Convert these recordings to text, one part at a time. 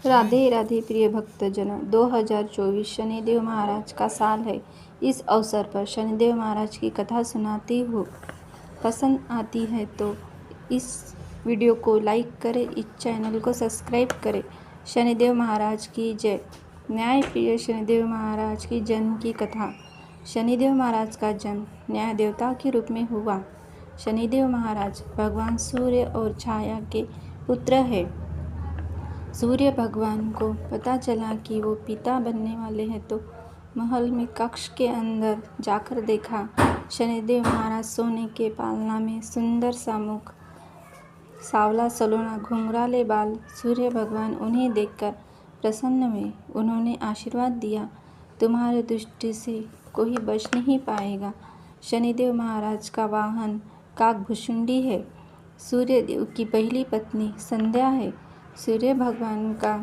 राधे राधे प्रिय भक्तजनों, 2024 शनिदेव महाराज का साल है। इस अवसर पर शनिदेव महाराज की कथा सुनाती हूँ। पसंद आती है तो इस वीडियो को लाइक करें, इस चैनल को सब्सक्राइब करें। शनिदेव महाराज की जय। न्यायप्रिय शनिदेव महाराज की जन्म की कथा। शनिदेव महाराज का जन्म न्याय देवता के रूप में हुआ। शनिदेव महाराज भगवान सूर्य और छाया के पुत्र है। सूर्य भगवान को पता चला कि वो पिता बनने वाले हैं तो महल में कक्ष के अंदर जाकर देखा। शनिदेव महाराज सोने के पालना में सुंदर सा मुख, सावला सलोना घुंघराले बाल। सूर्य भगवान उन्हें देखकर प्रसन्न हुए। उन्होंने आशीर्वाद दिया, तुम्हारी दृष्टि से कोई बच नहीं पाएगा। शनिदेव महाराज का वाहन काकभुशुंडी है। सूर्यदेव की पहली पत्नी संध्या है। सूर्य भगवान का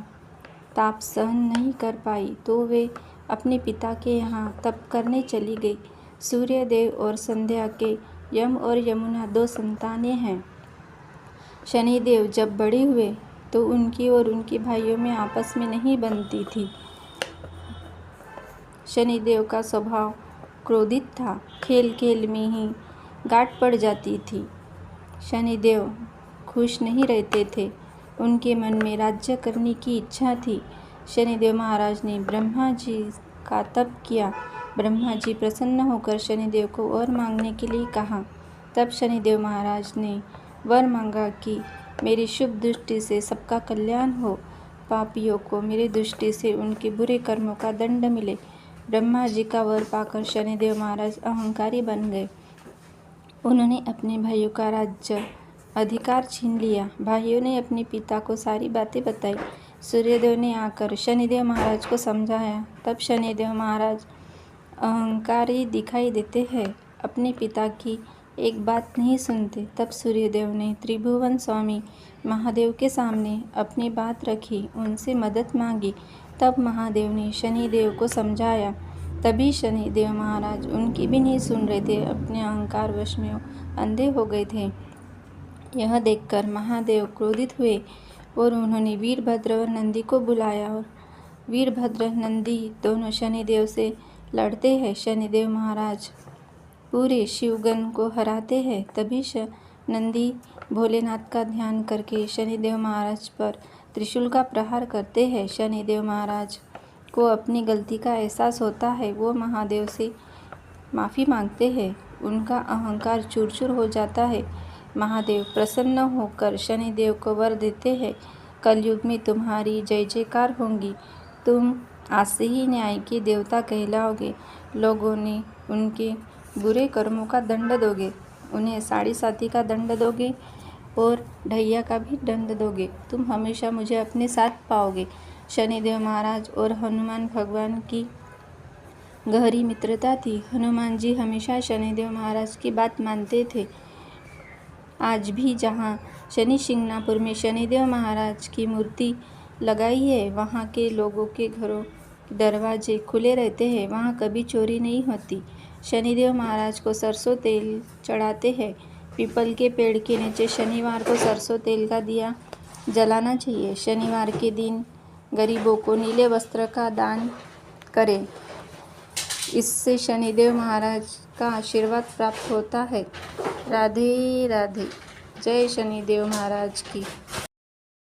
ताप सहन नहीं कर पाई तो वे अपने पिता के यहाँ तप करने चली गई। सूर्यदेव और संध्या के यम और यमुना 2 संतानें हैं। शनिदेव जब बड़े हुए तो उनकी और उनके भाइयों में आपस में नहीं बनती थी। शनिदेव का स्वभाव क्रोधित था। खेल खेल में ही गांठ पड़ जाती थी। शनिदेव खुश नहीं रहते थे। उनके मन में राज्य करने की इच्छा थी। शनिदेव महाराज ने ब्रह्मा जी का तप किया। ब्रह्मा जी प्रसन्न होकर शनिदेव को वर मांगने के लिए कहा। तब शनिदेव महाराज ने वर मांगा कि मेरी शुभ दृष्टि से सबका कल्याण हो, पापियों को मेरी दृष्टि से उनके बुरे कर्मों का दंड मिले। ब्रह्मा जी का वर पाकर शनिदेव महाराज अहंकारी बन गए। उन्होंने अपने भाइयों का राज्य अधिकार छीन लिया। भाइयों ने अपने पिता को सारी बातें बताई। सूर्यदेव ने आकर शनिदेव महाराज को समझाया। तब शनिदेव महाराज अहंकारी दिखाई देते हैं, अपने पिता की एक बात नहीं सुनते। तब सूर्यदेव ने त्रिभुवन स्वामी महादेव के सामने अपनी बात रखी, उनसे मदद मांगी। तब महादेव ने शनिदेव को समझाया। तभी शनिदेव महाराज उनकी भी नहीं सुन रहे थे, अपने अहंकार वश में अंधे हो गए थे। यह देखकर महादेव क्रोधित हुए और उन्होंने वीरभद्र और नंदी को बुलाया और वीरभद्र नंदी दोनों शनिदेव से लड़ते हैं। शनिदेव महाराज पूरे शिवगण को हराते हैं। तभी नंदी भोलेनाथ का ध्यान करके शनिदेव महाराज पर त्रिशूल का प्रहार करते हैं। शनिदेव महाराज को अपनी गलती का एहसास होता है। वो महादेव से माफ़ी मांगते हैं। उनका अहंकार चूर-चूर हो जाता है। महादेव प्रसन्न होकर शनिदेव को वर देते हैं, कलयुग में तुम्हारी जय जयकार होगी। तुम आज से ही न्याय के देवता कहलाओगे। लोगों ने उनके बुरे कर्मों का दंड दोगे, उन्हें साढ़े साती का दंड दोगे और ढैया का भी दंड दोगे। तुम हमेशा मुझे अपने साथ पाओगे। शनिदेव महाराज और हनुमान भगवान की गहरी मित्रता थी। हनुमान जी हमेशा शनिदेव महाराज की बात मानते थे। आज भी जहाँ शनि शिंगणापुर में शनिदेव महाराज की मूर्ति लगाई है, वहाँ के लोगों के घरों के दरवाजे खुले रहते हैं। वहाँ कभी चोरी नहीं होती। शनिदेव महाराज को सरसों तेल चढ़ाते हैं। पीपल के पेड़ के नीचे शनिवार को सरसों तेल का दिया जलाना चाहिए। शनिवार के दिन गरीबों को नीले वस्त्र का दान करें, इससे शनिदेव महाराज का आशीर्वाद प्राप्त होता है। राधे राधे। जय शनिदेव महाराज की।